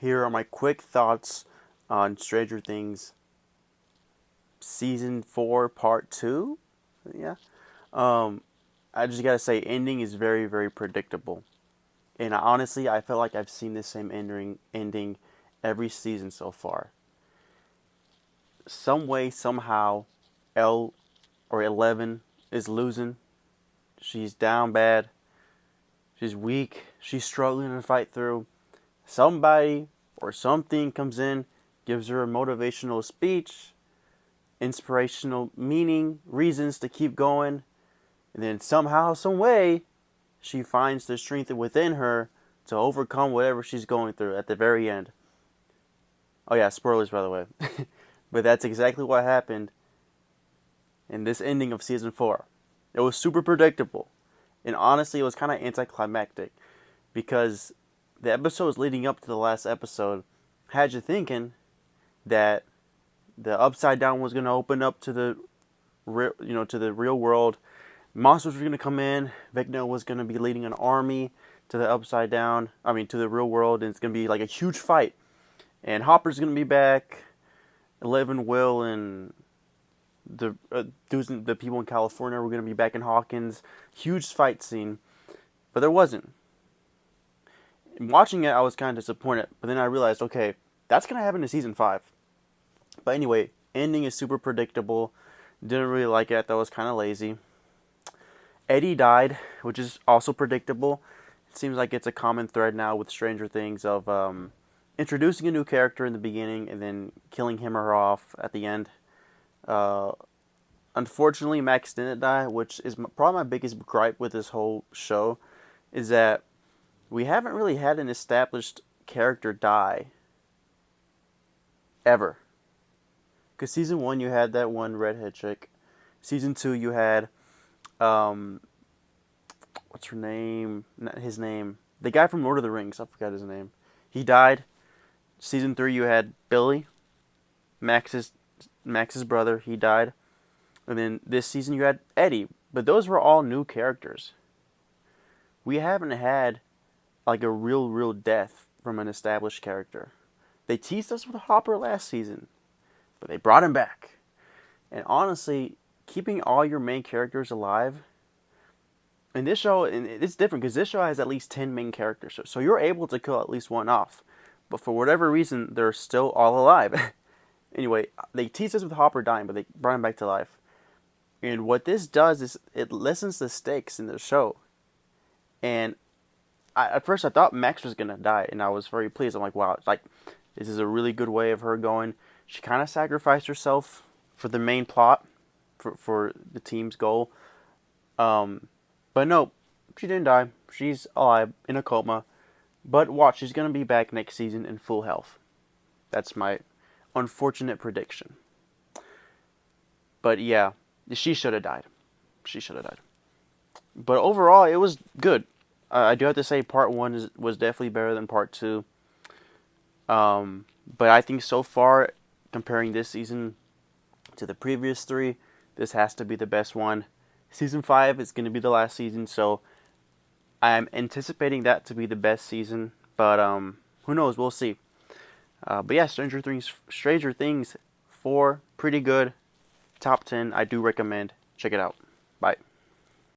Here are my quick thoughts on Stranger Things season 4 part 2. Yeah. Um I just got to say ending is very very predictable. And honestly, I feel like I've seen the same ending every season so far. Some way somehow L or 11 is losing. She's down bad. She's weak. She's struggling to fight through. Somebody or something comes in, gives her a motivational speech, inspirational meaning, reasons to keep going, and then somehow, some way, she finds the strength within her to overcome whatever she's going through at the very end. Oh yeah, spoilers by the way. But that's exactly what happened in this ending of season 4. It was super predictable. And honestly, it was kind of anticlimactic because the episodes leading up to the last episode had you thinking that the Upside Down was going to open up to the to the real world. Monsters were going to come in. Vecna was going to be leading an army to the Upside Down. I mean, to the real world, and it's going to be like a huge fight. And Hopper's going to be back. Eleven, Will, and the people in California were going to be back in Hawkins. Huge fight scene, but there wasn't. Watching it, I was kind of disappointed, but then I realized, okay, that's going to happen in season 5. But anyway, ending is super predictable. Didn't really like it. That was kind of lazy. Eddie died, which is also predictable. It seems like it's a common thread now with Stranger Things of introducing a new character in the beginning and then killing him or her off at the end. Unfortunately, Max didn't die, which is probably my biggest gripe with this whole show, is that we haven't really had an established character die ever. Because season 1, you had that one redhead chick. Season 2, you had, what's her name? Not his name. The guy from Lord of the Rings. I forgot his name. He died. Season 3, you had Billy, Max's brother. He died. And then this season, you had Eddie. But those were all new characters. We haven't had like a real death from an established character. They teased us with Hopper last season, but they brought him back. And honestly, keeping all your main characters alive in this show, and it's different because this show has at least 10 main characters, so you're able to kill at least one off. But for whatever reason, they're still all alive. Anyway, they teased us with Hopper dying, but they brought him back to life. And what this does is it lessens the stakes in the show. And at first I thought Max was gonna die, and I was very pleased. I'm like, wow, like this is a really good way of her going. She kind of sacrificed herself for the main plot, for the team's goal. But no, she didn't die. She's alive in a coma. But watch, she's gonna be back next season in full health. That's my unfortunate prediction. But yeah, she should have died. She should have died. But overall, it was good. I do have to say, part 1 was definitely better than part 2. But I think so far, comparing this season to the previous 3, this has to be the best one. Season 5 is going to be the last season, so I'm anticipating that to be the best season. But who knows? We'll see. But yeah, Stranger Things 4, pretty good. Top 10, I do recommend. Check it out. Bye.